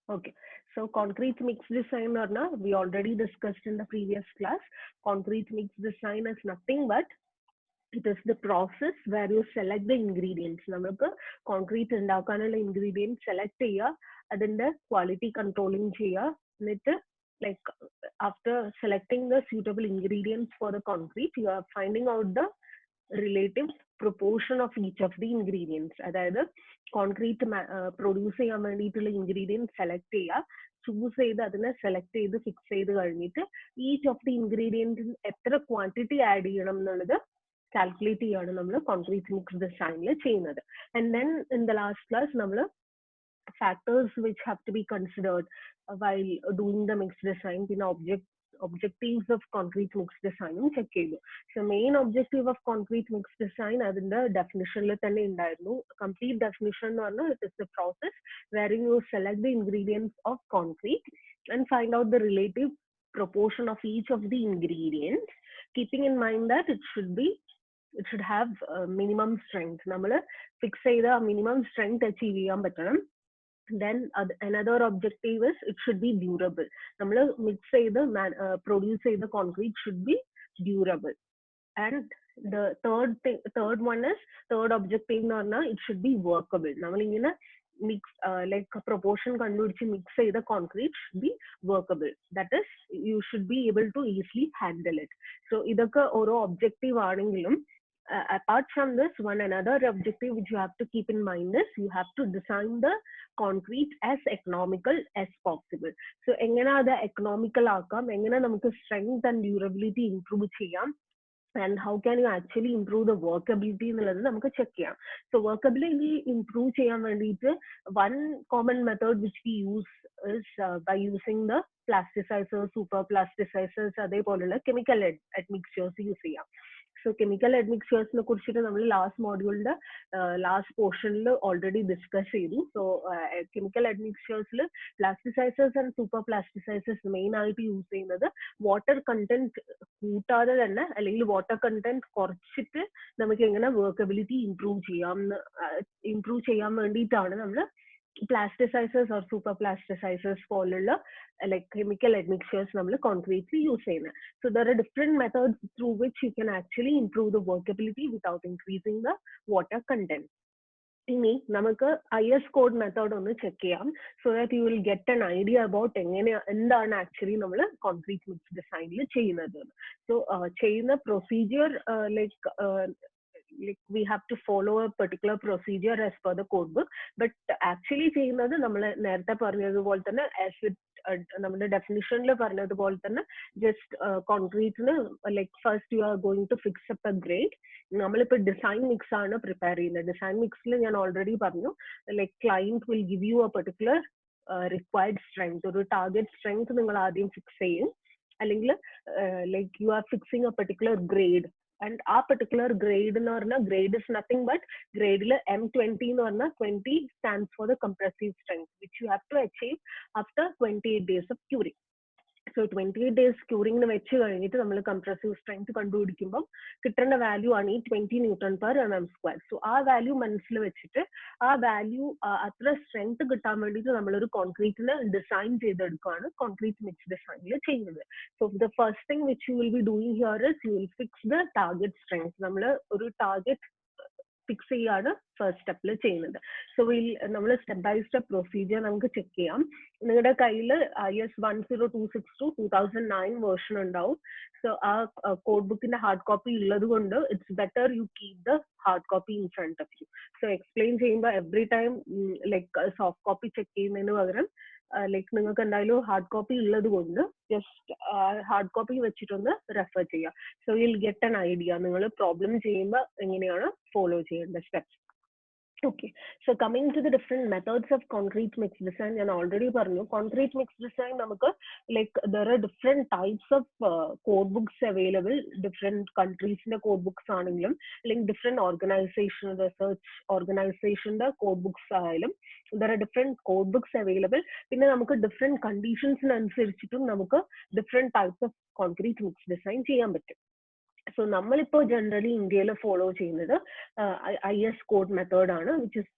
Okay, so concrete mix design or na, we already discussed in the previous class. Concrete mix design is nothing but it is the process where you select the ingredients. നമുക്ക് concrete ഉണ്ടാക്കാനുള്ള ingredients select ചെയ്യുക, അതിന്റെ quality controlling ചെയ്യുക, എന്നിട്ട് like after selecting the suitable ingredients for the concrete, you are finding out the relative proportion of each of the ingredients. അതായത് concrete produce ചെയ്യാൻ വേണ്ടിയിട്ടുള്ള ingredient select ചെയ്യുക, ചൂസ് ചെയ്ത് അതിനെ സെലക്ട് ചെയ്ത് ഫിക്സ് ചെയ്ത് കഴിഞ്ഞിട്ട് ഈച്ച് ഓഫ് ദി ഇൻഗ്രീഡിയൻറ്റിന് എത്ര ക്വാണ്ടിറ്റി ആഡ് ചെയ്യണം എന്നുള്ളത് കാൽക്കുലേറ്റ് ചെയ്യാണ് നമ്മൾ കോൺക്രീറ്റ് മിക്സ് ഡിസൈനിൽ ചെയ്യുന്നത്. And then in the last class നമ്മൾ factors which have to be considered while doing the mix design, പിന്നെ objectives of concrete mix design check ചെയ്തു. So main objective of concrete mix design അതിന്റെ definitionൽ തന്നെ ഉണ്ടായിരുന്നു. Complete definition എന്ന് പറഞ്ഞാൽ it is the process wherein you select the ingredients of concrete and find out the relative proportion of each of the ingredients, keeping in mind that it should have minimum strength. നമ്മൾ fix ചെയ്ത minimum strength achieve ചെയ്യാൻ പറ്റണം. Then another objective is it should be durable. നമ്മൾ mix ചെയ്ത് produce ചെയ്ത concrete should be durable. And the third one is third objective എന്ന് പറഞ്ഞാൽ it should be workable. നമ്മൾ ഇങ്ങനെ മിക്സ് ലൈക്ക് പ്രൊപ്പോർഷൻ കണ്ടുപിടിച്ച് മിക്സ് ചെയ്ത concrete should be workable. That is, you should be able to easily handle it. So ഇതൊക്കെ ഓരോ objective ആണെങ്കിലും apart from this, another objective which you have to keep in mind is you have to design the concrete as economical as possible. So എങ്ങനെ അത് economical ആക്കാം, എങ്ങനെ നമുക്ക് strength and durability improve ചെയ്യാം, and how can you actually improve the workability എന്നുള്ളത് നമുക്ക് check ചെയ്യാം. So workability improve ചെയ്യാൻ വേണ്ടിയിട്ട് one common method which we use is by using the plasticizers, super plasticizers, അതേപോലുള്ള chemical admixtures യൂസ് ചെയ്യാം. So chemical admixtures നെ കുറിച്ചിട്ട് നമ്മൾ ലാസ്റ്റ് മോഡ്യൂളിന്റെ ലാസ്റ്റ് പോർഷനിൽ ഓൾറെഡി ഡിസ്കസ് ചെയ്തു. സോ കെമിക്കൽ അഡ്മിക്സ്ചേഴ്സിൽ plasticizers and super plasticizers main ആയിട്ട് യൂസ് ചെയ്യുന്നത് വാട്ടർ കണ്ടന്റ് കൂട്ടാതെ തന്നെ, അല്ലെങ്കിൽ വാട്ടർ കണ്ടന്റ് കുറച്ചിട്ട് നമുക്ക് എങ്ങനെ വർക്കബിലിറ്റി ഇംപ്രൂവ് ചെയ്യാൻ വേണ്ടിയിട്ടാണ് നമ്മൾ plasticizers or super plasticizers പോലുള്ള like chemical admixtures നമ്മൾ concretely use ചെയ്യുന്നത്. So there are different methods through which you can actually improve the workability without increasing the water content. ഇനി നമുക്ക് IS കോഡ് മെത്തേഡ് ഒന്ന് check ചെയ്യാം, so that you will get an idea about എന്താണ് actually നമ്മൾ concrete mix ഡിസൈനിൽ ചെയ്യുന്നത്. So ചെയ്യുന്ന procedure like we have to follow a particular procedure as per the code book, but actually ചെയ്യുന്നത് നമ്മൾ നേരത്തെ പറഞ്ഞതുപോലെ തന്നെ as it നമ്മുടെ ഡെഫിനിഷനിൽ പറഞ്ഞതുപോലെ തന്നെ ജസ്റ്റ് കോൺക്രീറ്റിന് like first you are going to fix up a grade. നമ്മളിപ്പോൾ ഡിസൈൻ മിക്സ് ആണ് പ്രിപ്പയർ ചെയ്യുന്നത്. ഡിസൈൻ മിക്സിൽ ഞാൻ ഓൾറെഡി പറഞ്ഞു, like client will give you a particular required strength, ഒരു ടാർഗറ്റ് സ്ട്രെങ്ത് നിങ്ങൾ ആദ്യം ഫിക്സ് ചെയ്യും, അല്ലെങ്കിൽ like you are fixing a particular grade. And ആ particular grade എന്ന് പറഞ്ഞാൽ grade is nothing but grade M20 എന്ന് പറഞ്ഞാൽ 20 stands for the compressive strength which you have to achieve after 28 days of curing. So 28 days curing വെച്ച് കഴിഞ്ഞിട്ട് നമ്മൾ compressive strength കണ്ടുപിടിക്കുമ്പോൾ കിട്ടേണ്ട value ആണ് ഈ 20 Newton/mm². സോ ആ വാല്യൂ മനസ്സിൽ വെച്ചിട്ട് ആ വാല്യൂ അത്ര സ്ട്രെങ്ത് കിട്ടാൻ വേണ്ടിയിട്ട് നമ്മളൊരു കോൺക്രീറ്റിനെ ഡിസൈൻ ചെയ്തെടുക്കുകയാണ് കോൺക്രീറ്റ് മിക്സ് ഡിസൈനിൽ ചെയ്യുന്നത്. So the first thing which you will be doing here is you will fix the target strength. നമ്മൾ ഒരു ടാർഗറ്റ് ഫിക്സ് ചെയ്യാണ് ഫസ്റ്റ് സ്റ്റെപ്പിൽ ചെയ്യുന്നത്. സോ നമ്മൾ സ്റ്റെപ്പ് ബൈ സ്റ്റെപ്പ് പ്രൊസീജിയർ നമുക്ക് ചെക്ക് ചെയ്യാം. നിങ്ങളുടെ കയ്യിൽ IS 10262/2009 വേർഷൻ ഉണ്ടാവും. സോ ആ കോഡ് ബുക്കിന്റെ ഹാർഡ് കോപ്പി ഉള്ളത് കൊണ്ട് it's better you keep the hard copy in front of you. So explain ചെയ്യുമ്പോൾ every time like soft copy check ചെയ്യുന്നതിന് പകരം ലൈക്ക് നിങ്ങൾക്ക് എന്തായാലും ഹാർഡ് കോപ്പി ഉള്ളത് കൊണ്ട് ജസ്റ്റ് ഹാർഡ് കോപ്പി വെച്ചിട്ടൊന്ന് റെഫർ ചെയ്യുക. So will get an idea നിങ്ങൾ പ്രോബ്ലം ചെയ്യുമ്പോൾ എങ്ങനെയാണ് ഫോളോ ചെയ്യേണ്ട steps. Okay, so coming to the different methods of concrete mix design, ഞാൻ already പറഞ്ഞു concrete mix design നമുക്ക് like there are different types of code books available. different countries ന്റെ code books ആണെങ്കിലും അല്ലെങ്കിൽ different organization research organization ന്റെ code books ആയാലും there are different code books available. പിന്നെ നമുക്ക് different conditions അനുസരിച്ചിട്ടും നമുക്ക് different types of concrete mix design ചെയ്യാൻ പറ്റും. So നമ്മളിപ്പോൾ generally ഇന്ത്യയിൽ ഫോളോ ചെയ്യുന്നത് IS code method ആണ്, which is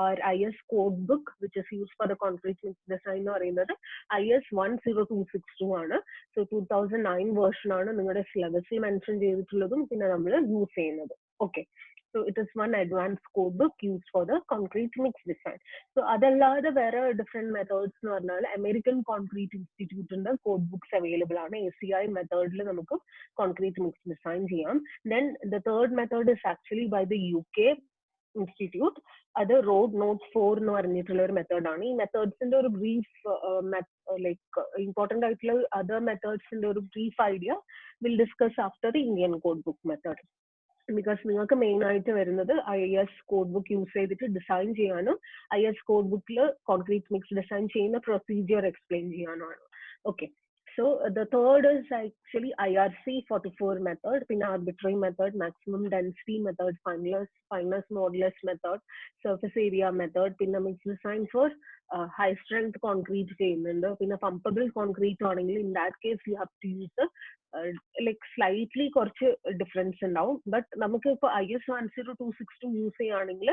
our IS code book which is used for the concrete mix design എന്ന് പറയുന്നത് IS 10262 ആണ്. So 2009 version ആണ് നിങ്ങളുടെ സിലബസിൽ മെൻഷൻ ചെയ്തിട്ടുള്ളതും പിന്നെ നമ്മൾ യൂസ് ചെയ്യുന്നത്. Okay. So it is one advanced code book used for the concrete mix design. So അതല്ലാതെ വേറെ different methods എന്ന് പറഞ്ഞാൽ അമേരിക്കൻ കോൺക്രീറ്റ് ഇൻസ്റ്റിറ്റ്യൂട്ടിന്റെ കോഡ് ബുക്സ് അവൈലബിൾ ആണ്. ACI മെത്തേഡിൽ നമുക്ക് കോൺക്രീറ്റ് മിക്സ് ഡിസൈൻ ചെയ്യാം. Then the third method is actually by the UK institute. അത് റോഡ് നോട്ട് 4 എന്ന് പറഞ്ഞിട്ടുള്ള ഒരു മെത്തേഡാണ്. ഈ മെത്തേഡ്സിന്റെ ഒരു ബ്രീഫ് ലൈക്ക് ഇമ്പോർട്ടന്റ് ആയിട്ടുള്ള അതർ മെത്തേഡ്സിന്റെ ഒരു brief idea will discuss after the Indian code book method. Because നിങ്ങൾക്ക് മെയിൻ ആയിട്ട് വരുന്നത് IS കോഡ് ബുക്ക് യൂസ് ചെയ്തിട്ട് ഡിസൈൻ ചെയ്യാനും IS കോഡ് ബുക്കിൽ കോൺക്രീറ്റ് മിക്സ് ഡിസൈൻ ചെയ്യുന്ന പ്രൊസീജിയർ എക്സ്പ്ലെയിൻ ചെയ്യാനുമാണ്. Okay. So the third is actually IRC 44 method, പിന്നെ arbitrary method, maximum density method, fineness modulus method, surface area method, പിന്നെ mix design for high strength concrete ചെയ്യുന്നുണ്ട്. പിന്നെ pumpable concrete ആണെങ്കിൽ in that case you have to use like slightly കുറച്ച് difference ഉണ്ടാവും. But നമുക്ക് ഇപ്പോൾ IS 10262 use ചെയ്യുകയാണെങ്കിൽ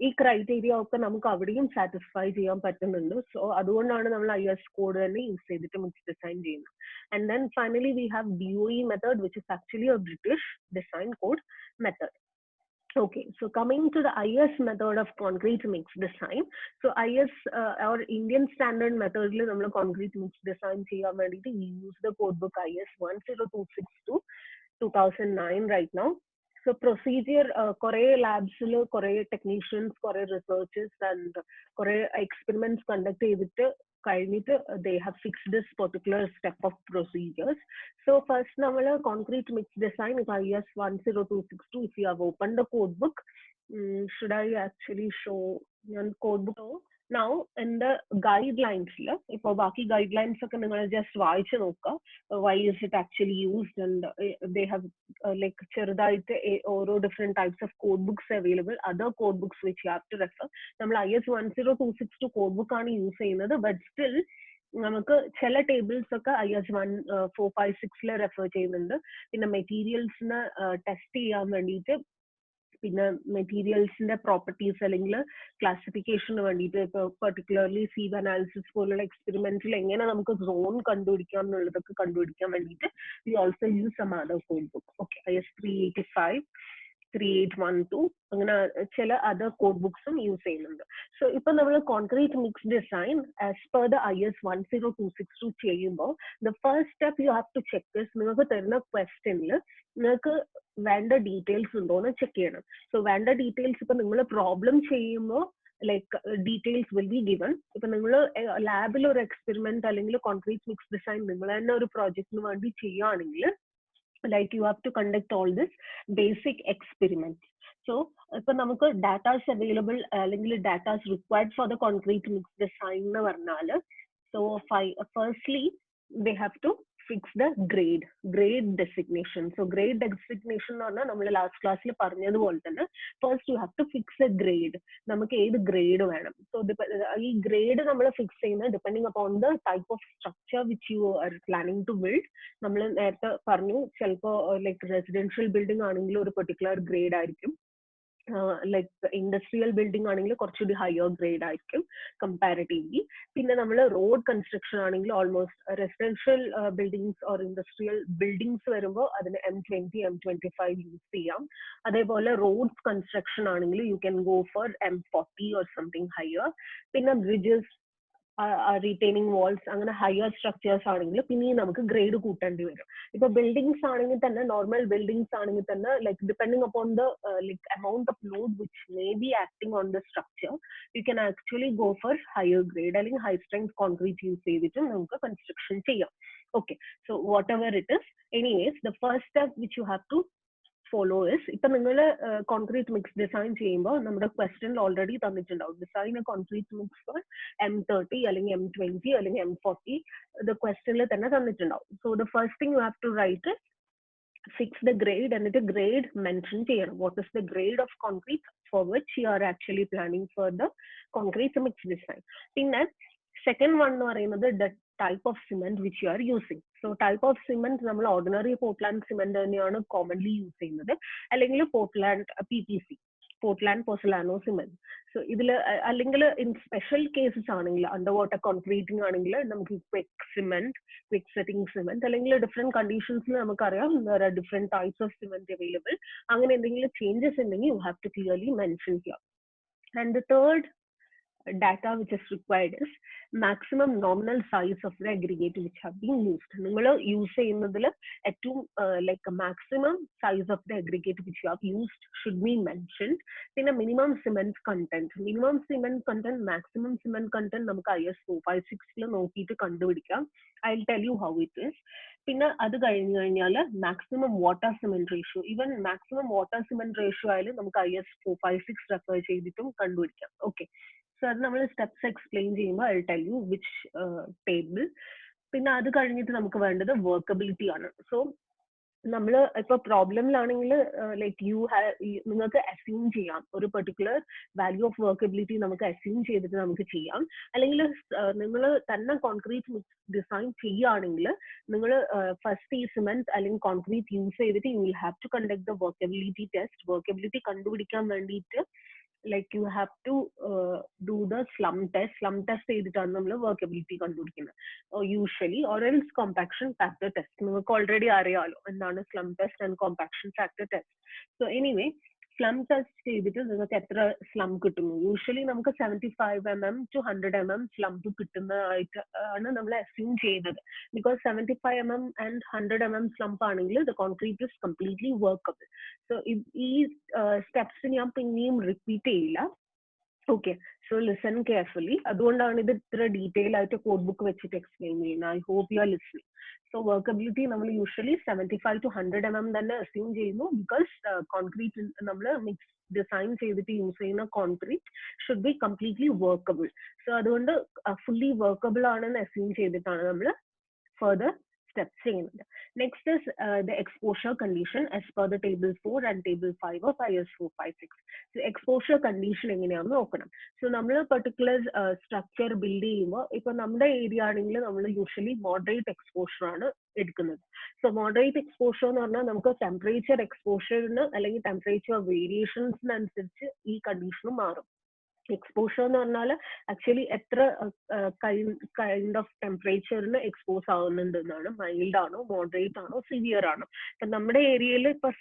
ഈ ക്രൈറ്റീരിയ ഒക്കെ നമുക്ക് അവിടെയും സാറ്റിസ്ഫൈ ചെയ്യാൻ പറ്റുന്നുണ്ട്. സോ അതുകൊണ്ടാണ് നമ്മൾ IS കോഡ് തന്നെ യൂസ് ചെയ്തിട്ട് മിക്സ് ഡിസൈൻ ചെയ്യുന്നത്. And then finally we have DOE method which is actually A British design code method. Okay, so coming to the IS method of concrete mix design. So IS or Indian standard method le nammal concrete mix design cheyan vendite we use the code book IS 10262 2009 right now. So procedure kore labs lo kore technicians kore researchers and kore experiments conduct cheyidittu കഴിഞ്ഞിട്ട് they have fixed this particular step of procedures. So first നമ്മൾ concrete mix design is IS 10262. If you have opened the code book, should I actually show your code book? Now in the guidelines la ipo baaki guidelines ഒക്കെ നിങ്ങൾ just വായിച്ചു നോക്കുക. Why is it actually used, and they have like ചെറുതായിട്ട് ഓരോ different types of code books available, other code books which you have to refer. നമ്മൾ IS 10262 code book ആണ് use ചെയ്യുന്നത്, but still നമുക്ക് ചില ടേബിൾസ് ഒക്കെ IS 1456 റെഫർ ചെയ്യുന്നുണ്ട്. പിന്നെ മെറ്റീരിയൽസിന് ടെസ്റ്റ് ചെയ്യാൻ വേണ്ടിയിട്ട് പിന്നെ മെറ്റീരിയൽസിന്റെ പ്രോപ്പർട്ടീസ് അല്ലെങ്കിൽ ക്ലാസിഫിക്കേഷന് വേണ്ടിയിട്ട് ഇപ്പോൾ പെർട്ടിക്കുലർലി സീവ് അനാലിസിസ് പോലുള്ള എക്സ്പെരിമെന്റിൽ എങ്ങനെ നമുക്ക് സോൺ കണ്ടുപിടിക്കാം എന്നുള്ളതൊക്കെ കണ്ടുപിടിക്കാൻ വേണ്ടിയിട്ട് we also use some other code book. Okay, IS 385 3812 അങ്ങനെ ചില അതർ കോഡ് ബുക്സും യൂസ് ചെയ്യുന്നുണ്ട്. സോ ഇപ്പൊ നമ്മൾ concrete mix design as per the IS 10262 ചെയ്യുമ്പോൾ the first step you have to check നിങ്ങൾക്ക് തരുന്ന ക്വസ്റ്റ്യനിൽ നിങ്ങൾക്ക് വേണ്ട ഡീറ്റെയിൽസ് ഉണ്ടോ എന്ന് ചെക്ക് ചെയ്യണം. സോ വേണ്ട ഡീറ്റെയിൽസ് ഇപ്പൊ നിങ്ങൾ പ്രോബ്ലം ചെയ്യുമ്പോൾ like details will be given. ഇപ്പൊ നിങ്ങൾ ലാബിൽ ഒരു എക്സ്പെരിമെന്റ് അല്ലെങ്കിൽ കോൺക്രീറ്റ് മിക്സ് ഡിസൈൻ നിങ്ങൾ തന്നെ ഒരു പ്രോജക്റ്റിന് വേണ്ടി ചെയ്യുകയാണെങ്കിൽ like you have to conduct all this basic experiments. So ipo namukku data is available allengil data is required for the concrete mix design nu varnal. So firstly they have to fix the grade designation. So grade designation nu പറഞ്ഞാൽ നമ്മൾ last ക്ലാസ്സിൽ പറഞ്ഞതുപോലെ തന്നെ first you have to fix a grade. നമുക്ക് ഏത് grade വേണം. So ഈ grade നമ്മൾ ഫിക്സ് ചെയ്യുന്നത് depending upon the type of structure which you are planning to build. നമ്മൾ നേരത്തെ പറഞ്ഞു ചിലപ്പോൾ ലൈക്ക് റെസിഡൻഷ്യൽ ബിൽഡിംഗ് ആണെങ്കിൽ ഒരു പെർട്ടിക്കുലർ ഗ്രേഡ് ആയിരിക്കും, ലൈക്ക് ഇൻഡസ്ട്രിയൽ ബിൽഡിംഗ് ആണെങ്കിൽ കുറച്ചുകൂടി ഹയർ ഗ്രേഡ് ആയിരിക്കും കമ്പാരിറ്റീവ്ലി. പിന്നെ നമ്മൾ റോഡ് കൺസ്ട്രക്ഷൻ ആണെങ്കിൽ almost residential buildings or industrial buildings വരുമ്പോൾ അതിന് M20 M25 യൂസ് ചെയ്യാം. അതേപോലെ റോഡ്സ് കൺസ്ട്രക്ഷൻ ആണെങ്കിൽ you can go for M40 or something higher. പിന്നെ ബ്രിഡ്ജസ് റീറ്റെയിനിങ് വാൾസ് അങ്ങനെ ഹയർ സ്ട്രക്ചേഴ്സ് ആണെങ്കിൽ പിന്നെയും നമുക്ക് ഗ്രേഡ് കൂട്ടേണ്ടി വരും. ഇപ്പൊ ബിൽഡിംഗ്സ് ആണെങ്കിൽ തന്നെ നോർമൽ ബിൽഡിംഗ്സ് ആണെങ്കിൽ തന്നെ like depending upon the like amount of load which may be acting on the structure, you can actually go for higher grade അല്ലെങ്കിൽ high strength concrete use ചെയ്തിട്ട് നമുക്ക് construction ചെയ്യാം. Okay, so whatever it is, anyways the first step which you have to follow is ഇപ്പൊ നിങ്ങൾ concrete mix design ചെയ്യുമ്പോൾ നമ്മുടെ ക്വസ്റ്റ്യനിൽ already തന്നിട്ടുണ്ടാവും design a concrete mix for M30 അല്ലെങ്കിൽ M20 അല്ലെങ്കിൽ M40 ഇത് ക്വസ്റ്റ്യനിൽ തന്നെ തന്നിട്ടുണ്ടാവും. So the first thing you have to write fix the grade എന്നിട്ട് ഗ്രേഡ് മെൻഷൻ ചെയ്യണം. What is the grade of concrete for which you are actually planning for the concrete mix design. പിന്നെ second one എന്ന് പറയുന്നത് type of cement which you are using. So type of cement നമ്മൾ ordinary Portland cement തന്നെയാണ് commonly use ചെയ്യുന്നത്, അല്ലെങ്കിൽ Portland PPC, Portland Pozzolano cement. So ഇതിൽ അല്ലെങ്കിൽ in special cases ആണെങ്കിൽ underwater concreting ആണെങ്കിൽ നമുക്ക് quick cement, quick setting cement, അല്ലെങ്കിൽ different conditions നമുക്കറിയാം there are different types of cement available. അങ്ങനെ എന്തെങ്കിലും changes ഉണ്ടെങ്കിൽ you have to clearly mention here. And the third data which is required is maximum nominal size of the aggregate which have been used. നിങ്ങൾ use ചെയ്യുന്നതിൽ ഏറ്റവും like a maximum size of the aggregate which you have used should be mentioned. പിന്നെ minimum cement content, maximum cement content നമുക്ക് IS 456 നോക്കിയിട്ട് കണ്ടുപിടിക്കാം. I'll tell you how it is. പിന്നെ അത് കഴിഞ്ഞു കഴിഞ്ഞാൽ maximum water cement ratio, even maximum water cement ratio ആയാലും നമുക്ക് IS 456 റെഫർ ചെയ്തിട്ടും കണ്ടുപിടിക്കാം. ഓക്കെ, സോ അത് നമ്മൾ സ്റ്റെപ്സ് എക്സ്പ്ലെയിൻ ചെയ്യുമ്പോൾ I tell you which table. പിന്നെ അത് കഴിഞ്ഞിട്ട് നമുക്ക് വേണ്ടത് വർക്കബിലിറ്റി ആണ്. സോ നമ്മൾ ഇപ്പൊ പ്രോബ്ലമിലാണെങ്കിൽ ലൈക്ക് നിങ്ങൾക്ക് അസ്യൂം ചെയ്യാം ഒരു പെർട്ടിക്കുലർ വാല്യൂ ഓഫ് വർക്കബിലിറ്റി നമുക്ക് അസ്യൂം ചെയ്തിട്ട് നമുക്ക് ചെയ്യാം. അല്ലെങ്കിൽ നിങ്ങൾ തന്നെ കോൺക്രീറ്റ് മിക്സ് ഡിസൈൻ ചെയ്യുകയാണെങ്കിൽ നിങ്ങൾ ഫസ്റ്റ് ഈ സിമെന്റ് അല്ലെങ്കിൽ കോൺക്രീറ്റ് യൂസ് ചെയ്തിട്ട് you will have to conduct the workability test. Workability കണ്ടുപിടിക്കാൻ വേണ്ടിയിട്ട് like you have to do the slum test ചെയ്തിട്ടാണ് നമ്മൾ വർക്കബിലിറ്റി കണ്ടുപിടിക്കുന്നത് usually, or else compaction factor test. നിങ്ങൾക്ക് ഓൾറെഡി അറിയാമല്ലോ എന്താണ് slum test and compaction factor test. So anyway, slump test ചെയ്തിട്ട് നിങ്ങൾക്ക് എത്ര സ്ലം കിട്ടുന്നു, യൂഷ്വലി നമുക്ക് 75 mm to 100 mm സ്ലംപ് കിട്ടുന്നതായിട്ട് ആണ് നമ്മൾ അസ്യൂം ചെയ്യുന്നത്. Because 75 mm and 100 mm slump ആണെങ്കിൽ the concrete is completely workable. So ഈ സ്റ്റെപ്സ് ഞാൻ പിന്നെയും റിപ്പീറ്റ് ചെയ്യില്ല. Okay, so listen carefully. അതുകൊണ്ടാണ് ഇത് ഇത്ര ഡീറ്റെയിൽ ആയിട്ട് കോഡ് ബുക്ക് വെച്ചിട്ട് എക്സ്പ്ലെയിൻ ചെയ്യുന്നത്. I hope you are listening. So workability നമ്മൾ യൂഷ്വലി 75 to 100 mm തന്നെ അസ്യൂം ചെയ്യുന്നു. ബിക്കോസ് കോൺക്രീറ്റ് നമ്മൾ മിക്സ് ഡിസൈൻ ചെയ്തിട്ട് യൂസ് ചെയ്യുന്ന concrete should be completely workable. So അതുകൊണ്ട് ഫുള്ളി വർക്കബിൾ ആണെന്ന് അസ്യൂം ചെയ്തിട്ടാണ് നമ്മൾ ഫർദർ steps ചെയ്യുന്നത്. Next is the exposure condition as per the table 4 and table 5 of IS 456. So exposure condition എങ്ങനെയാണെന്ന് നോക്കണം. സോ നമ്മൾ പെർട്ടിക്കുലർ സ്ട്രക്ചർ ബിൽഡ് ചെയ്യുമ്പോൾ ഇപ്പൊ നമ്മുടെ ഏരിയ ആണെങ്കിൽ നമ്മൾ യൂഷ്വലി മോഡറേറ്റ് എക്സ്പോഷർ ആണ് എടുക്കുന്നത്. സോ മോഡറേറ്റ് എക്സ്പോഷർ എന്ന് പറഞ്ഞാൽ നമുക്ക് ടെമ്പറേച്ചർ എക്സ്പോഷറിന് അല്ലെങ്കിൽ ടെമ്പറേച്ചർ വേരിയേഷൻസിനനുസരിച്ച് ഈ കണ്ടീഷനും മാറും. എക്സ്പോഷർ എന്ന് പറഞ്ഞാൽ ആക്ച്വലി എത്ര കൈൻഡ് ഓഫ് ടെമ്പറേച്ചറിന് എക്സ്പോസ് ആവുന്നുണ്ട് എന്നാണ്. മൈൽഡ് ആണോ, മോഡറേറ്റ് ആണോ, സിവിയർ ആണോ. ഇപ്പൊ നമ്മുടെ ഏരിയയിൽ ഇപ്പൊ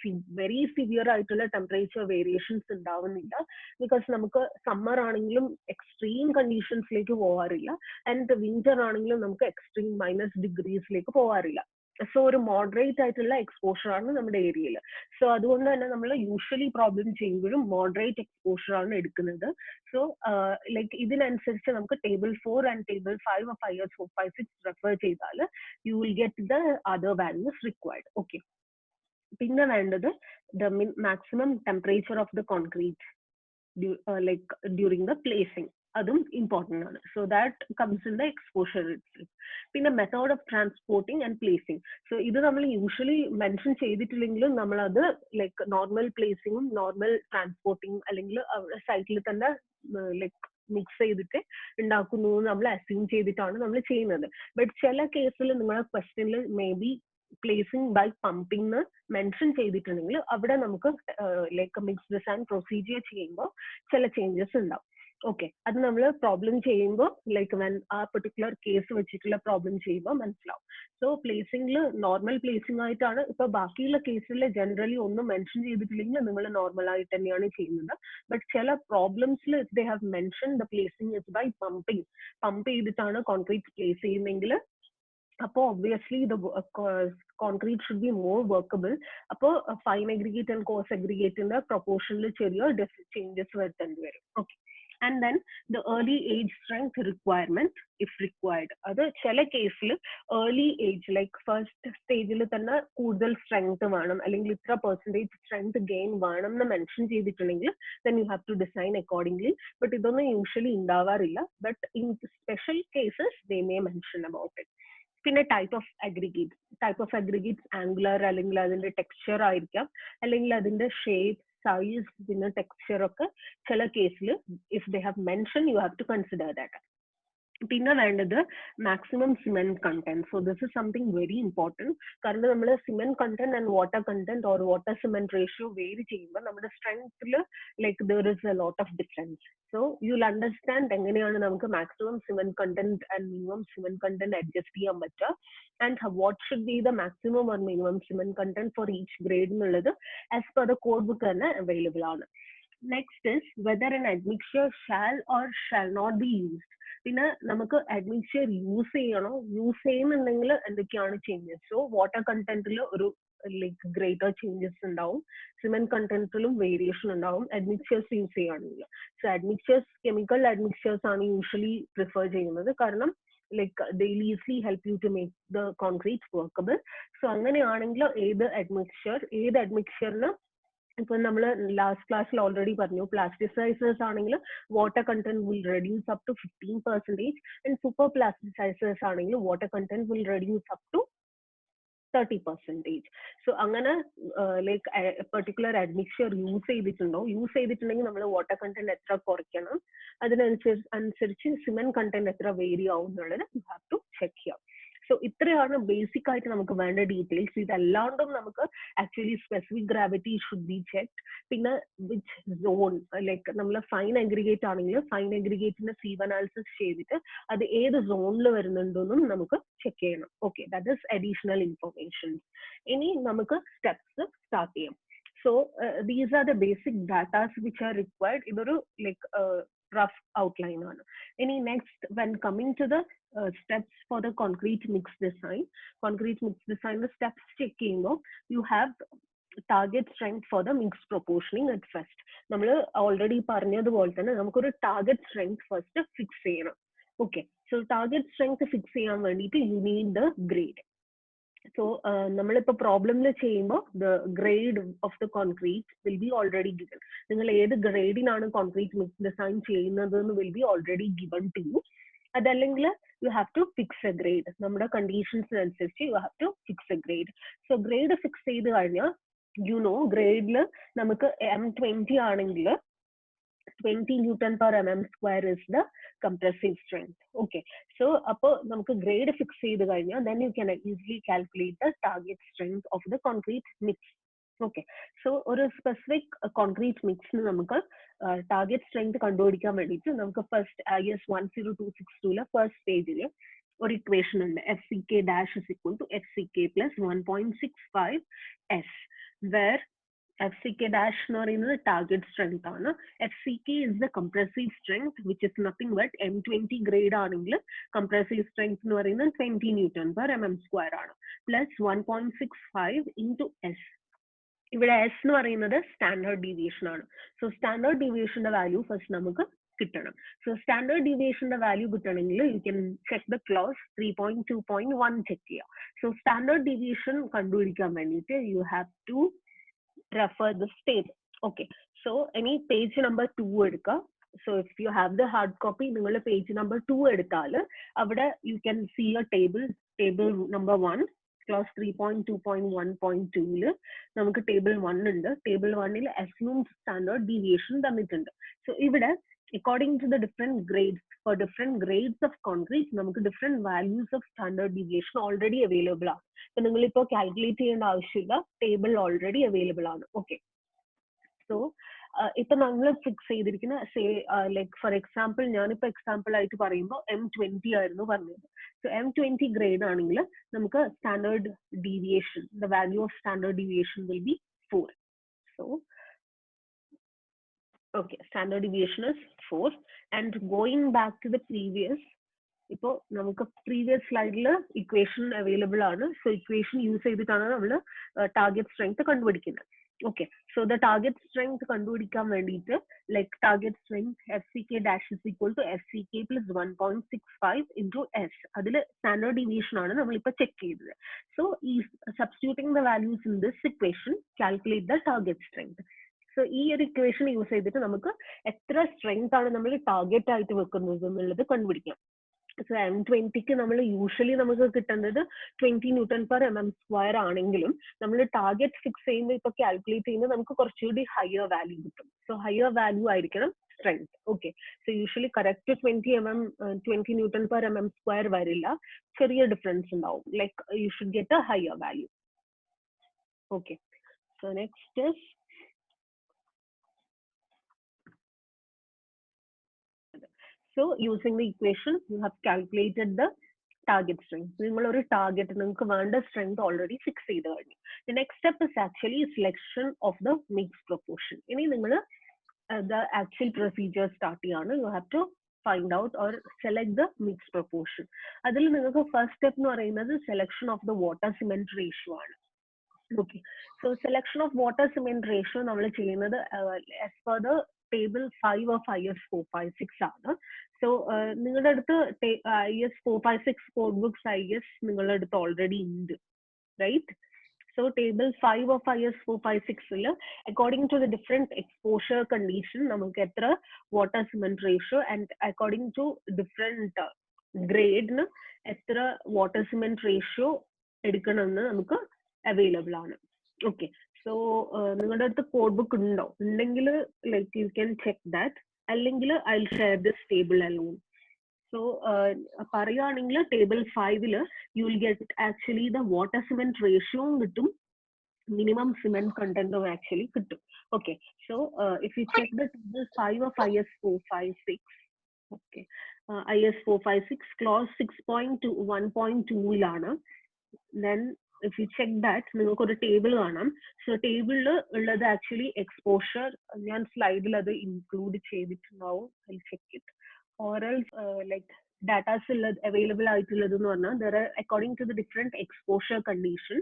വെരി സിവിയർ ആയിട്ടുള്ള ടെമ്പറേച്ചർ വേരിയേഷൻസ് ഉണ്ടാവുന്നില്ല. ബിക്കോസ് നമുക്ക് സമ്മർ ആണെങ്കിലും എക്സ്ട്രീം കണ്ടീഷൻസിലേക്ക് പോവാറില്ല, ആൻഡ് വിന്റർ ആണെങ്കിലും നമുക്ക് എക്സ്ട്രീം മൈനസ് ഡിഗ്രീസിലേക്ക് പോവാറില്ല. സോ ഒരു മോഡറേറ്റ് ആയിട്ടുള്ള എക്സ്പോഷർ ആണ് നമ്മുടെ ഏരിയയിൽ. സോ അതുകൊണ്ട് തന്നെ നമ്മൾ യൂഷ്വലി പ്രോബ്ലം ചെയ്യുമ്പോഴും മോഡറേറ്റ് എക്സ്പോഷർ ആണ് എടുക്കുന്നത്. സോ ലൈക്ക് ഇതിനനുസരിച്ച് നമുക്ക് table 4 and table 5 of IS 456 refer ചെയ്താൽ you will get the other values required. Okay, പിന്നെ വേണ്ടത് the maximum temperature of the concrete like during the placing. അതും ഇമ്പോർട്ടൻ്റ് ആണ്. So that comes in the exposure itself. പിന്നെ method of transporting and placing. So ഇത് നമ്മൾ usually mention ചെയ്തിട്ടില്ലെങ്കിലും നമ്മളത് like normal പ്ലേസിങ്ങും normal transporting അല്ലെങ്കിൽ സൈറ്റിൽ തന്നെ ലൈക്ക് മിക്സ് ചെയ്തിട്ട് ഉണ്ടാക്കുന്നു നമ്മൾ അസ്യൂം ചെയ്തിട്ടാണ് നമ്മൾ ചെയ്യുന്നത്. ബട്ട് ചില കേസിൽ നിങ്ങളുടെ ക്വസ്റ്റ്യനിൽ may be placing by pumping mention ചെയ്തിട്ടുണ്ടെങ്കിൽ അവിടെ നമുക്ക് ലൈക്ക് മിക്സ് ഡിസൈൻ പ്രൊസീജിയർ ചെയ്യുമ്പോൾ ചില ചേഞ്ചസ് ഉണ്ടാവും. ഓക്കെ, അത് നമ്മൾ പ്രോബ്ലം ചെയ്യുമ്പോൾ ലൈക്ക് ആ പെർട്ടിക്കുലർ കേസ് വെച്ചിട്ടുള്ള പ്രോബ്ലം ചെയ്യുമ്പോൾ മനസ്സിലാവും. സോ പ്ലേസിംഗിൽ നോർമൽ പ്ലേസിംഗ് ആയിട്ടാണ്. ഇപ്പൊ ബാക്കിയുള്ള കേസിൽ ജനറലി ഒന്നും മെൻഷൻ ചെയ്തിട്ടില്ലെങ്കിൽ നിങ്ങൾ നോർമൽ ആയിട്ട് തന്നെയാണ് ചെയ്യുന്നത്. ബട്ട് ചില പ്രോബ്ലംസിൽ they have mention the placing is by pumping. Pump ചെയ്തിട്ടാണ് കോൺക്രീറ്റ് പ്ലേസ് ചെയ്യുന്നെങ്കിൽ അപ്പോൾ obviously the concrete should be more workable. അപ്പോൾ ഫൈൻ അഗ്രിഗേറ്റ് ആൻഡ് കോഴ്സ് അഗ്രിഗേറ്റിന്റെ പ്രൊപ്പോർഷനിൽ ചെറിയ ചേഞ്ചസ് വരുത്തേണ്ടി വരും. Okay, and then the early age strength requirement if required. അത് ചില കേസിൽ ഏർലി ഏജ് ലൈക്ക് ഫസ്റ്റ് സ്റ്റേജിൽ തന്നെ കൂടുതൽ സ്ട്രെങ്ത് വേണം അല്ലെങ്കിൽ ഇത്ര പെർസെൻറ്റേജ് സ്ട്രെങ്ത് ഗെയിൻ വേണം എന്ന് മെൻഷൻ ചെയ്തിട്ടുണ്ടെങ്കിൽ then you have to design accordingly. But ഇതൊന്നും യൂഷ്വലി ഉണ്ടാവാറില്ല. But in special cases they may mention about it. പിന്നെ ടൈപ്പ് ഓഫ് അഗ്രിഗേറ്റ്സ് ആംഗുലർ അല്ലെങ്കിൽ അതിന്റെ ടെക്സ്ചർ ആയിരിക്കാം, അല്ലെങ്കിൽ അതിന്റെ ഷേപ്പ്, സൈസ്, പിന്നെ ടെക്സ്ചർ ഒക്കെ ചില കേസിൽ if they have mention you have to consider that. പിന്നെ വേണ്ടത് maximum cement content. So this is something very important. കാരണം നമ്മൾ cement content and water content or water cement ratio vary ചെയ്യുമ്പോൾ നമ്മുടെ സ്ട്രെങ്ത്തിൽ like there is a lot of difference. So you will understand എങ്ങനെയാണ് നമുക്ക് maximum cement content and minimum cement content adjust ചെയ്യാൻ പറ്റുക, and what should be the maximum or minimum cement content for each grade എന്നുള്ളത് as per the code book തന്നെ available ആണ്. Next is whether an admixture shall or shall not be used. പിന്നെ നമുക്ക് admixture use ചെയ്യണോ, use ചെയ്യുന്നുണ്ടെങ്കിൽ എന്തൊക്കെയാണ് changes. So water കണ്ടന്റിൽ ഒരു like greater changes ഉണ്ടാവും, സിമെന്റ് കണ്ടന്റിലും വേരിയേഷൻ ഉണ്ടാവും admixtures യൂസ് ചെയ്യുകയാണെങ്കിൽ. സോ admixtures കെമിക്കൽ admixtures ആണ് യൂഷ്വലി പ്രിഫർ ചെയ്യുന്നത്, കാരണം like they'll easily help you to make the concrete workable. So അങ്ങനെയാണെങ്കിൽ ഏത് admixture ഇപ്പൊ നമ്മൾ ലാസ്റ്റ് ക്ലാസ്സിൽ ഓൾറെഡി പറഞ്ഞു, പ്ലാസ്റ്റിസൈസേഴ്സ് ആണെങ്കിൽ water content will reduce up to 15% and super plasticizers ആണെങ്കിൽ water content will reduce up to 30%. So അങ്ങനെ like particular admixture use ചെയ്തിട്ടുണ്ടെങ്കിൽ നമ്മൾ വാട്ടർ കണ്ടന്റ് എത്ര കുറയ്ക്കണം, അതിനനുസരിച്ച് സിമെന്റ് കണ്ടന്റ് എത്ര വേരി ആവും എന്നുള്ളത് യു ഹാവ് ടു ചെക്ക് ചെയ്യാം. സോ ഇത്രയാണ് ബേസിക് ആയിട്ട് നമുക്ക് വേണ്ട ഡീറ്റെയിൽസ്. ഇതല്ലാണ്ടും നമുക്ക് actually specific gravity should be check. പിന്നെ വിച്ച് സോൺ, ലൈക്ക് നമ്മൾ ഫൈൻ അഗ്രിഗേറ്റ് ആണെങ്കിൽ ഫൈൻ അഗ്രിഗേറ്റിന്റെ സീവ് അനാലിസിസ് ചെയ്തിട്ട് അത് ഏത് സോണിൽ വരുന്നുണ്ടെന്നും നമുക്ക് ചെക്ക് ചെയ്യണം. Okay, that is additional information. ഇനി നമുക്ക് സ്റ്റെപ്സ് സ്റ്റാർട്ട് ചെയ്യാം. So these are the basic datas which are required. ഇതൊരു ലൈക്ക് റഫ് ഔട്ട്ലൈൻ ആണ്. ഇനി next when coming to the steps for the concrete mix design. Concrete mix design the steps check ചെയ്യുമ്പോൾ you have target strength for the mix proportioning at first. നമ്മൾ already പറഞ്ഞതുപോലെ തന്നെ നമുക്കൊരു target strength first fix ചെയ്യണം. Okay, so target strength fix ചെയ്യാൻ വേണ്ടിയിട്ട് you need the grade. So നമ്മളിപ്പോൾ പ്രോബ്ലമിൽ ചെയ്യുമ്പോൾ the grade of the concrete will be already given. നിങ്ങൾ ഏത് ഗ്രേഡിനാണ് കോൺക്രീറ്റ് മിക്സ് ഡിസൈൻ ചെയ്യുന്നത് എന്ന് will be already given to you. അതല്ലെങ്കിൽ you have to fix a grade. നമ്മുടെ കണ്ടീഷൻസിനനുസരിച്ച് you have to fix a grade. So grade fix ചെയ്ത് കഴിഞ്ഞാൽ ഗ്രേഡിൽ നമുക്ക് M20 ആണെങ്കിൽ 20 Newton per mm square is the compressive strength. Okay, so അപ്പോൾ നമുക്ക് grade fix ചെയ്ത് കഴിഞ്ഞാൽ then you can easily calculate the target strength of the concrete mix. Okay, so ഒരു specific concrete മിക്സിന് നമുക്ക് ടാർഗറ്റ് സ്ട്രെങ്ത് കണ്ടുപിടിക്കാൻ വേണ്ടിയിട്ട് നമുക്ക് ഫസ്റ്റ് IS 10262 ഫസ്റ്റ് പേജിൽ ഒരു ഇക്വേഷൻ ഉണ്ട്. FCK dash is equal to FCK plus 1.65 S, where FCK dash എന്ന് പറയുന്നത് ടാർഗറ്റ് സ്ട്രെങ്ത് ആണ്. FCK is the compressive strength which is nothing but M20 grade ആണെങ്കിൽ compressive strength എന്ന് പറയുന്നത് 20 Newton per mm square ആണ്, plus 1.65 into S. ഇവിടെ S എന്ന് പറയുന്നത് സ്റ്റാൻഡേർഡ് ഡീവിയേഷൻ ആണ്. സോ സ്റ്റാൻഡേർഡ് ഡീവിയേഷന്റെ വാല്യൂ ഫസ്റ്റ് നമുക്ക് കിട്ടണം. സോ സ്റ്റാൻഡേർഡ് ഡീവിയേഷന്റെ വാല്യൂ കിട്ടണമെങ്കിൽ you can check the clause 3.2.1 check ചെയ്യാം. സോ സ്റ്റാൻഡേർഡ് ഡീവിയേഷൻ കണ്ടുപിടിക്കാൻ വേണ്ടിയിട്ട് you have to refer the table. Okay, so ഇനി പേജ് നമ്പർ 2 എടുക്കുക. So if you have the hard copy, നിങ്ങൾ പേജ് നമ്പർ 2 എടുത്താൽ അവിടെ you can see A table number 1 clause 3.2.1.2ൽ നമുക്ക് ടേബിൾ 1 ഉണ്ട്. ടേബിൾ 1ൽ അസ്യൂംഡ് സ്റ്റാൻഡേർഡ് ഡീവിയേഷൻ തന്നിട്ടുണ്ട്. സോ ഇവിടെ according to the different grades, for different grades of concrete നമുക്ക് different values of standard deviation already available ആണ്. അപ്പൊ നിങ്ങളിപ്പോൾ കാൽക്കുലേറ്റ് ചെയ്യേണ്ട ആവശ്യമില്ല, ടേബിൾ ഓൾറെഡി അവൈലബിൾ ആണ്. ഓക്കെ, സോ ഇപ്പൊ നമ്മൾ ഫിക്സ് ചെയ്തിരിക്കുന്ന ലൈക്ക് ഫോർ എക്സാമ്പിൾ ഞാനിപ്പോ എക്സാമ്പിൾ ആയിട്ട് പറയുമ്പോൾ M20 ആയിരുന്നു പറഞ്ഞത്. സോ M20 ഗ്രേഡ് ആണെങ്കിൽ നമുക്ക് standard deviation, the value of standard deviation will be 4. So okay, standard deviation is 4. And going back to the previous, ഇപ്പോൾ നമുക്ക് പ്രീവിയസ് സ്ലൈഡിൽ ഇക്വേഷൻ അവൈലബിൾ ആണ്. സോ ഇക്വേഷൻ യൂസ് ചെയ്തിട്ടാണ് നമ്മൾ ടാർഗറ്റ് സ്ട്രെങ്ത് കണ്ടുപിടിക്കുന്നത്. Okay, so the target strength കണ്ടുപിടിക്കാൻ വേണ്ടിയിട്ട് like target strength FCK dash is equal to FCK plus 1.65 into S. അതിൽ standard deviation ആണ് നമ്മളിപ്പോൾ ചെക്ക് ചെയ്തത്. So substituting the values in this equation, calculate the target strength. So ഈ ഒരു equation use ചെയ്തിട്ട് നമുക്ക് എത്ര സ്ട്രെങ്ത് ആണ് നമ്മൾ ടാർഗറ്റ് ആയിട്ട് വെക്കുന്നത് എന്നുള്ളത് കണ്ടുപിടിക്കാം. സോ M20ക്ക് നമ്മൾ യൂഷ്വലി നമുക്ക് കിട്ടുന്നത് 20 Newton per mm square ആണെങ്കിലും നമ്മൾ ടാർഗറ്റ് ഫിക്സ് ചെയ്യുമ്പോൾ ഇപ്പൊ കാൽക്കുലേറ്റ് ചെയ്യുമ്പോൾ നമുക്ക് കുറച്ചുകൂടി ഹയർ വാല്യൂ കിട്ടും. സോ ഹയർ വാല്യൂ ആയിരിക്കണം strength. Okay, so usually correct to 20 Newton per mm square varilla. Career difference now, like you should get a higher value. Okay, so next is so using the equation, you have calculated the target strength. You target strength already fixed. The next step is actually selection of the mixed proportion. The actual procedure start. You have to find out or select the mixed proportion. The first step is selection of the water cement ratio. Okay, so selection of water cement ratio as per the table 5 of IS 456 ആണ്. So നിങ്ങളുടെ അടുത്ത് IS 456 code books IS നിങ്ങളുടെ അടുത്ത് already ഉണ്ട്, right? So table 5 of IS 456 according to the different exposure condition നമുക്ക് എത്ര water cement ratio and according to different grade എത്ര water cement ratio എടുക്കണമെന്ന് നമുക്ക് available ആണ്. Okay, so നിങ്ങളുടെ അടുത്ത് code book ഉണ്ടോ? ഉണ്ടെങ്കിൽ like you can check that. അല്ലെങ്കിൽ I'll share this table alone. So പറയുകയാണെങ്കിൽ table 5 you will get actually the water cement ratio കിട്ടും, minimum cement content actually കിട്ടും. Okay, so if you check the table 5 of IS 456, okay, IS 456 clause 6.2 1.2 ലാണ്. Then if you check that, നിങ്ങൾക്ക് ഒരു table കാണാം. So ടേബിളിൽ ഉള്ളത് actually exposure ഞാൻ സ്ലൈഡിൽ അത് ഇൻക്ലൂഡ് ചെയ്തിട്ടുണ്ടാവും. I check it or else like datas ഉള്ളത് അവൈലബിൾ ആയിട്ടുള്ളത് എന്ന് പറഞ്ഞാൽ there are according to the different exposure condition,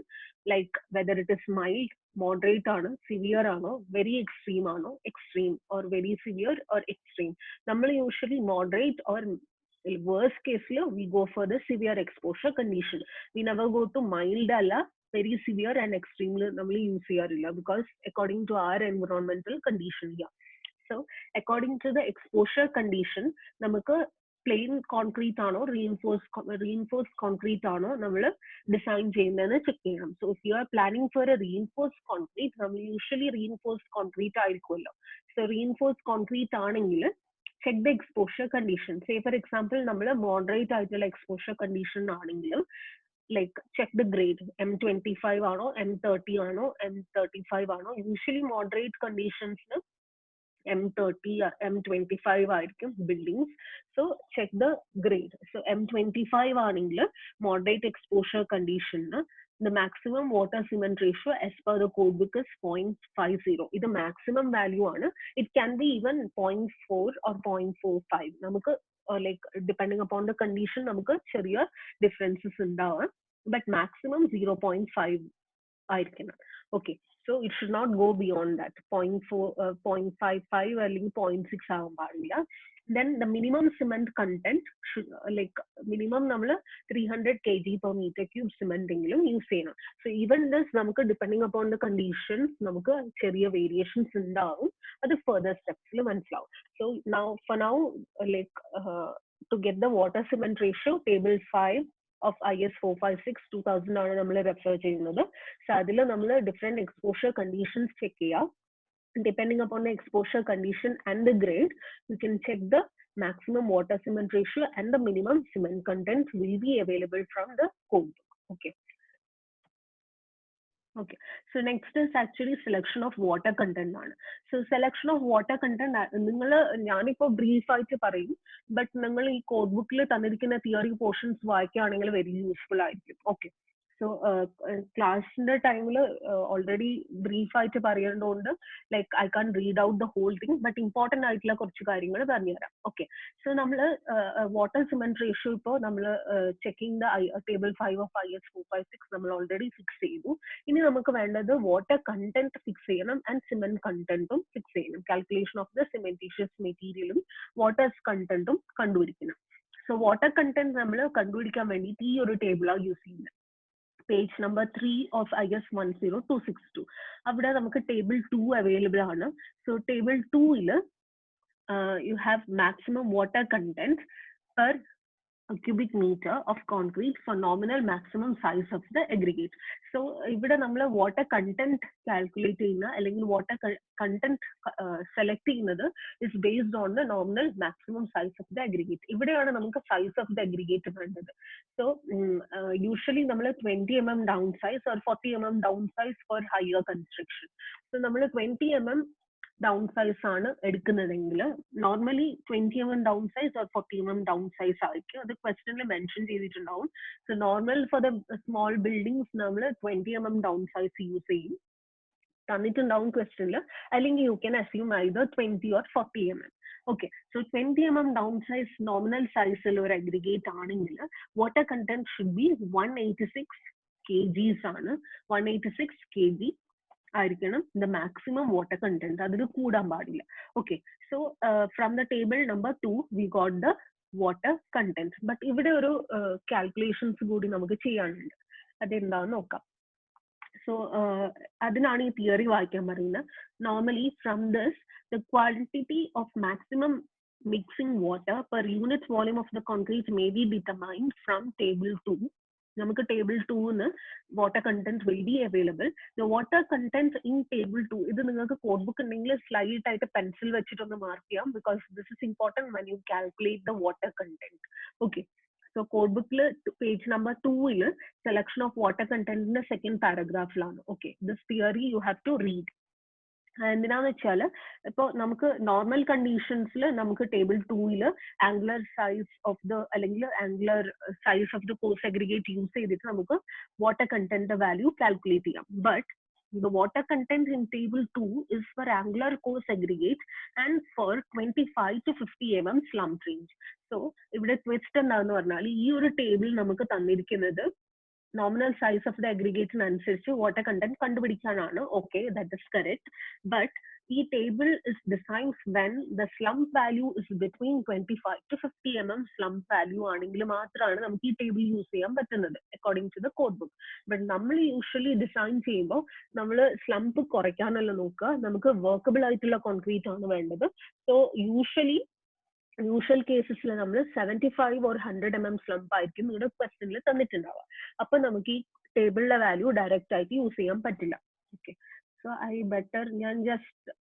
like whether it is mild, moderate ആണ്, സിവിയർ ആണോ, വെരി എക്സ്ട്രീം ആണോ, extreme or very severe or extreme. നമ്മൾ usually moderate or worst case we go for the severe exposure condition. We never go to mild alla very severe and extremely namely use cheyarilla because according to our environmental condition here. So according to the exposure condition namukku plain concrete aano reinforced concrete aano nammal design cheyyunnenu check cheyanam. So if you are planning for a reinforced concrete, nammal usually reinforced concrete aayirikkullo. So reinforced concrete aanengil check the exposure condition. Say for example, nammal moderate aayittulla exposure condition aanengilum like check the grade, M25 aano, M30 aano, M35 aano. Usually moderate conditions M30 or M25 ആയിരിക്കും buildings. So check the grade. So M25 ആണെങ്കിൽ moderate exposure condition the maximum water cement ratio as per the code book is 0.50. ഇത് maximum value ആണ്. It can be even 0.4 or 0.45. നമുക്ക് like depending upon the condition നമുക്ക് ചെറിയ differences ഉണ്ടാവാം, but maximum 0.5 ആയിരിക്കണം. Okay, so it should not go beyond that. 0.4 0.55 അല്ലെങ്കിൽ 0.6 ആവാൻ പാടില്ല. Then the minimum cement content should like minimum നമ്മൾ 300 kg per meter cube cement എങ്കിലും യൂസ് ചെയ്യണം. So even this നമുക്ക് depending upon the conditions നമുക്ക് ചെറിയ variations ഉണ്ടാവും. അത് further steps മനസ്സിലാവും. So now like to get the water cement ratio, table 5 of IS 456 2000 ആണ് നമ്മൾ റെഫർ ചെയ്യുന്നത്. സോ അതിൽ നമ്മൾ ഡിഫറെന്റ് എക്സ്പോഷർ കണ്ടീഷൻസ് ചെക്ക് ചെയ്യാം. Depending upon the exposure condition and the grade, you can check the maximum water cement ratio and the minimum cement content will be available from the code book. Okay. Okay, so next is actually selection of water content. So selection of water content നിങ്ങൾ ഞാനിപ്പോൾ brief ആയിട്ട് പറയും, but നിങ്ങൾ ഈ code ബുക്കിൽ തന്നിരിക്കുന്ന theory portions വായിക്കുകയാണെങ്കിൽ very useful ആയിരിക്കും. ഓക്കെ, സോ ക്ലാസ്സിന്റെ ടൈമിൽ ഓൾറെഡി ബ്രീഫ് ആയിട്ട് പറയുന്നതുകൊണ്ട് like I can read out the whole thing, but important ആയിട്ടുള്ള കുറച്ച് കാര്യങ്ങൾ പറഞ്ഞുതരാം. ഓക്കെ, സോ നമ്മൾ വാട്ടർ സിമെന്റ് റേഷ്യോ ഇപ്പോൾ നമ്മൾ checking the table 5 of IS 456 നമ്മൾ ഓൾറെഡി ഫിക്സ് ചെയ്തു. ഇനി നമുക്ക് വേണ്ടത് വാട്ടർ കണ്ടന്റ് ഫിക്സ് ചെയ്യണം ആൻഡ് സിമെന്റ് കണ്ടന്റും ഫിക്സ് ചെയ്യണം. കാൽക്കുലേഷൻ ഓഫ് ദ സിമെന്റീഷ്യസ് മെറ്റീരിയലും വാട്ടർ കണ്ടന്റും കണ്ടുപിടിക്കണം. സോ വാട്ടർ കണ്ടന്റ് നമ്മൾ കണ്ടുപിടിക്കാൻ വേണ്ടിയിട്ട് ഈ ഒരു ടേബിളാണ് യൂസ് ചെയ്യുന്നത്. പേജ് നമ്പർ 3 ഓഫ് IS 10262 അവിടെ നമുക്ക് ടേബിൾ 2 അവൈലബിൾ ആണ്. So table 2 you have maximum water content per cubic meter of concrete for nominal maximum size of the aggregate. So ഇവിടെ നമ്മൾ water content calculate ചെയ്യുന്ന അല്ലെങ്കിൽ water content select ചെയ്യുന്നത് is based on the nominal maximum size of the aggregate. ഇവിടെയാണ് നമുക്ക് size of the aggregate വേണ്ടത്. So usually നമ്മൾ 20 mm down size or 40 mm down size for higher construction. So നമ്മൾ 20 mm down size ആണ് എടുക്കുന്നതെങ്കിൽ normally 20 mm down size or 40 mm down size ആയിരിക്കും. അത് ക്വസ്റ്റനിൽ mention ചെയ്തിട്ടുണ്ടാവും. So normal for the small buildings നമ്മൾ 20 mm down size use ചെയ്യും. തന്നിട്ടുണ്ടാവും ക്വസ്റ്റനിൽ, അല്ലെങ്കിൽ you can assume either 20 or 40 mm. Okay, so 20 mm down size nominal സൈസിൽ ഒരു aggregate ആണെങ്കിൽ water content should be 186 kgs ആണ്. 186 kg ആയിരിക്കണം the maximum water content. അതിൽ കൂടാൻ പാടില്ല. Okay, so from the table number 2 we got the water content. But ഇവിടെ ഒരു കാൽക്കുലേഷൻസ് കൂടി നമുക്ക് ചെയ്യാനുണ്ട്. അതെന്താന്ന് നോക്കാം. സോ അതിനാണ് ഈ തിയറി വായിക്കാൻ പറയുന്നത്. Normally from this the quantity of maximum mixing water per unit volume of the concrete may be determined from table 2. നമുക്ക് table 2 water content will be available. The water content in table 2, ഇത് നിങ്ങൾക്ക് code book ഉണ്ടെങ്കിൽ slight ആയിട്ട് pencil വെച്ചിട്ടൊന്ന് mark ചെയ്യാം, because this is important when you calculate the water content. Okay, so code ബുക്കിൽ page number 2 selection of water കണ്ടന്റിന്റെ second പാരഗ്രാഫിലാണ്. Okay, this theory you have to read. എന്തിനാന്ന് വെച്ചാൽ ഇപ്പോൾ നമുക്ക് നോർമൽ കണ്ടീഷൻസിൽ നമുക്ക് table 2 angular size of the അല്ലെങ്കിൽ angular size of the coarse aggregate use ചെയ്തിട്ട് നമുക്ക് വാട്ടർ കണ്ടന്റ് വാല്യൂ കാൽക്കുലേറ്റ് ചെയ്യാം. But the water content in table 2 is for angular coarse aggregate and for 25 to 50 mm slump range. So ഇവിടെ twist എന്താന്ന് പറഞ്ഞാൽ ഈ ഒരു table നമുക്ക് തന്നിരിക്കുന്നത് nominal size of the aggregate അനുസരിച്ച് water content കണ്ടുപിടിക്കാനാണ്. Okay, that is correct. But ഈ table is designed when the slump value is between 25 to 50 mm slump value ആണെങ്കിൽ മാത്രമാണ് നമുക്ക് ഈ ടേബിൾ യൂസ് ചെയ്യാൻ പറ്റുന്നത് according to the code book. But നമ്മൾ യൂഷ്വലി ഡിസൈൻ ചെയ്യുമ്പോൾ നമ്മൾ സ്ലംപ് കുറയ്ക്കാനല്ല നോക്കുക, നമുക്ക് വർക്കബിൾ ആയിട്ടുള്ള കോൺക്രീറ്റ് ആണ് വേണ്ടത്. സോ യൂഷ്വൽ കേസസിൽ നമ്മൾ 75 or 100 mm സ്ലംപ് ആയിരിക്കും നിങ്ങളുടെ ക്വസ്റ്റനിൽ തന്നിട്ടുണ്ടാവുക. അപ്പൊ നമുക്ക് ഈ ടേബിളിലെ വാല്യൂ ഡയറക്റ്റ് ആയിട്ട് യൂസ് ചെയ്യാൻ പറ്റില്ല. ഓക്കെ, സോ ഞാൻ ജസ്റ്റ്